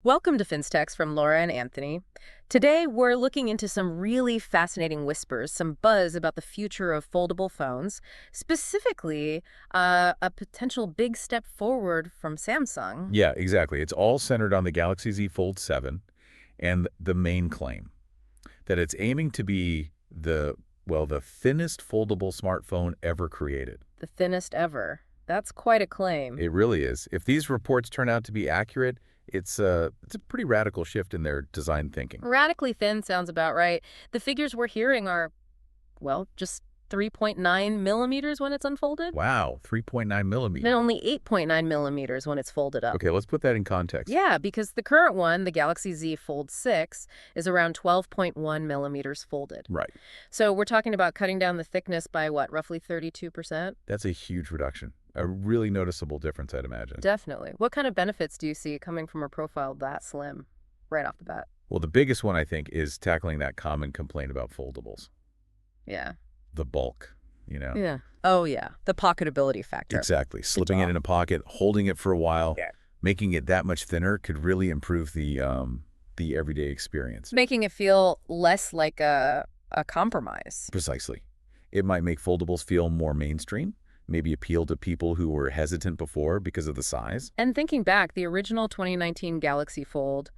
Welcome to FinStechs from Laura and Anthony. Today, we're looking into some really fascinating whispers, some buzz about the future of foldable phones, specifically a potential big step forward from Samsung. Yeah, exactly. It's all centered on the Galaxy Z Fold 7 and the main claim that it's aiming to be the thinnest foldable smartphone ever created. The thinnest ever. That's quite a claim. It really is. If these reports turn out to be accurate, it's a pretty radical shift in their design thinking. Radically thin sounds about right. The figures we're hearing are, well, just 3.9 millimeters when it's unfolded, Wow, 3.9 then millimeter. only 8.9 millimeters when it's folded up. Okay, let's put that in context. Yeah, because the current one, the Galaxy Z Fold 6, is around 12.1 millimeters folded. Right. So we're talking about cutting down the thickness by what, roughly 32%? That's a huge reduction. A really noticeable difference, I'd imagine. Definitely. What kind of benefits do you see coming from a profile that slim right off the bat? Well, the biggest one, I think, is tackling that common complaint about foldables. Yeah. The bulk, Yeah. Oh, yeah. The pocketability factor. Exactly. Slipping it job. in a pocket, holding it for a while, Yeah. making it that much thinner could really improve the everyday experience. Making it feel less like a compromise. Precisely. It might make foldables feel more mainstream, maybe appeal to people who were hesitant before because of the size. And thinking back, the original 2019 Galaxy Fold,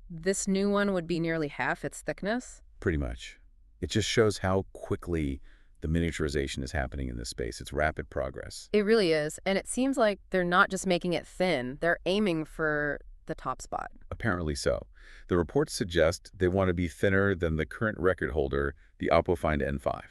this new one would be nearly half its thickness. Pretty much. It just shows how quickly the miniaturization is happening in this space. It's rapid progress. It really is. And it seems like they're not just making it thin, they're aiming for the top spot. Apparently so. The reports suggest they want to be thinner than the current record holder, the Oppo Find N5.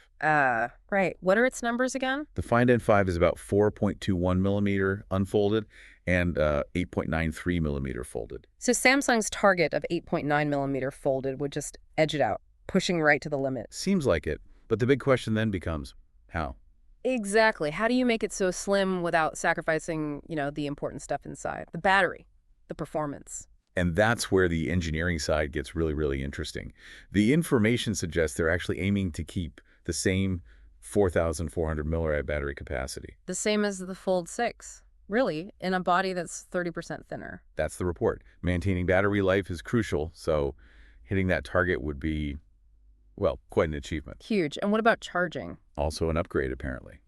Right. What are its numbers again? The Find N5 is about 4.21 millimeter unfolded and 8.93 millimeter folded. So Samsung's target of 8.9 millimeter folded would just edge it out, pushing right to the limit. Seems like it, but the big question then becomes, how? Exactly. How do you make it so slim without sacrificing, the important stuff inside? The battery, the performance. And that's where the engineering side gets really, really interesting. The information suggests they're actually aiming to keep the same 4,400 milliamp battery capacity. The same as the Fold 6, really, in a body that's 30% thinner. That's the report. Maintaining battery life is crucial, so hitting that target would be, well, quite an achievement. Huge. And what about charging? Also an upgrade, apparently.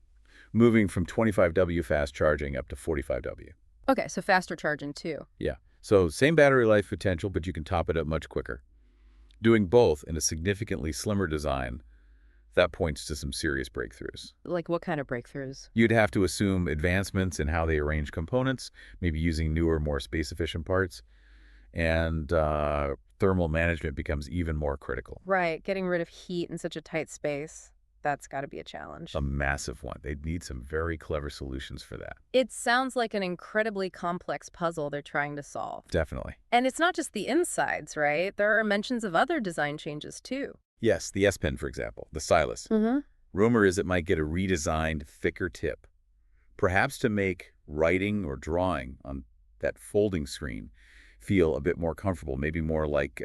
Moving from 25W fast charging up to 45W. Okay, so faster charging too. Yeah. So same battery life potential, but you can top it up much quicker. Doing both in a significantly slimmer design, that points to some serious breakthroughs. Like what kind of breakthroughs? You'd have to assume advancements in how they arrange components, maybe using newer, more space-efficient parts, and thermal management becomes even more critical. Right, getting rid of heat in such a tight space. That's got to be a challenge. A massive one. They'd need some very clever solutions for that. It sounds like an incredibly complex puzzle they're trying to solve. Definitely. And it's not just the insides, right? There are mentions of other design changes too. Yes, the S Pen, for example, the stylus. Mm-hmm. Rumor is it might get a redesigned, thicker tip, perhaps to make writing or drawing on that folding screen feel a bit more comfortable, maybe more like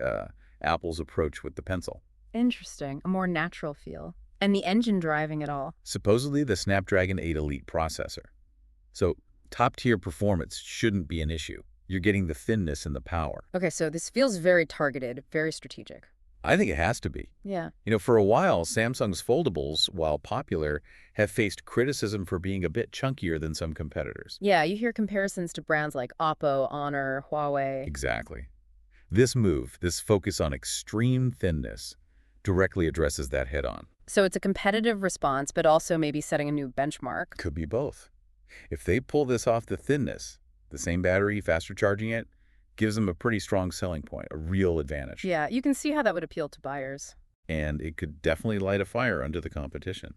Apple's approach with the pencil. Interesting. A more natural feel. And the engine driving it all. Supposedly the Snapdragon 8 Elite processor. So top-tier performance shouldn't be an issue. You're getting the thinness and the power. Okay, so this feels very targeted, very strategic. I think it has to be. Yeah. For a while, Samsung's foldables, while popular, have faced criticism for being a bit chunkier than some competitors. Yeah, you hear comparisons to brands like Oppo, Honor, Huawei. Exactly. This move, this focus on extreme thinness, directly addresses that head-on. So it's a competitive response, but also maybe setting a new benchmark. Could be both. If they pull this off, the thinness, the same battery, faster charging it, gives them a pretty strong selling point, a real advantage. Yeah, you can see how that would appeal to buyers. And it could definitely light a fire under the competition.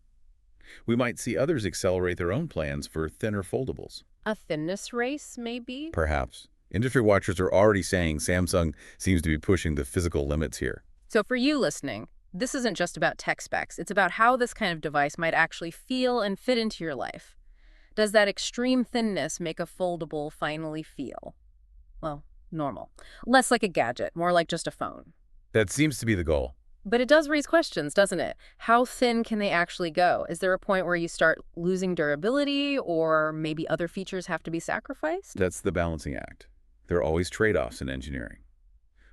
We might see others accelerate their own plans for thinner foldables. A thinness race, maybe? Perhaps. Industry watchers are already saying Samsung seems to be pushing the physical limits here. So for you listening, this isn't just about tech specs. It's about how this kind of device might actually feel and fit into your life. Does that extreme thinness make a foldable finally feel, well, normal? Less like a gadget, more like just a phone. That seems to be the goal. But it does raise questions, doesn't it? How thin can they actually go? Is there a point where you start losing durability, or maybe other features have to be sacrificed? That's the balancing act. There are always trade-offs in engineering.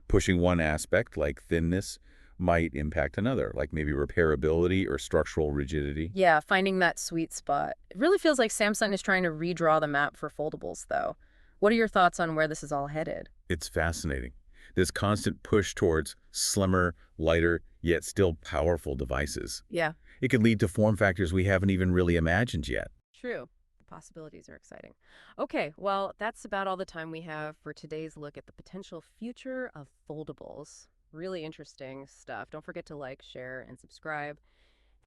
Pushing one aspect, like thinness, might impact another, like maybe repairability or structural rigidity. Yeah, finding that sweet spot. It really feels like Samsung is trying to redraw the map for foldables, though. What are your thoughts on where this is all headed? It's fascinating. This constant push towards slimmer, lighter, yet still powerful devices. Yeah, It could lead to form factors we haven't even really imagined yet. true. The possibilities are exciting. Okay, well, that's about all the time we have for today's look at the potential future of foldables. Really interesting stuff. Don't forget to like, share, and subscribe.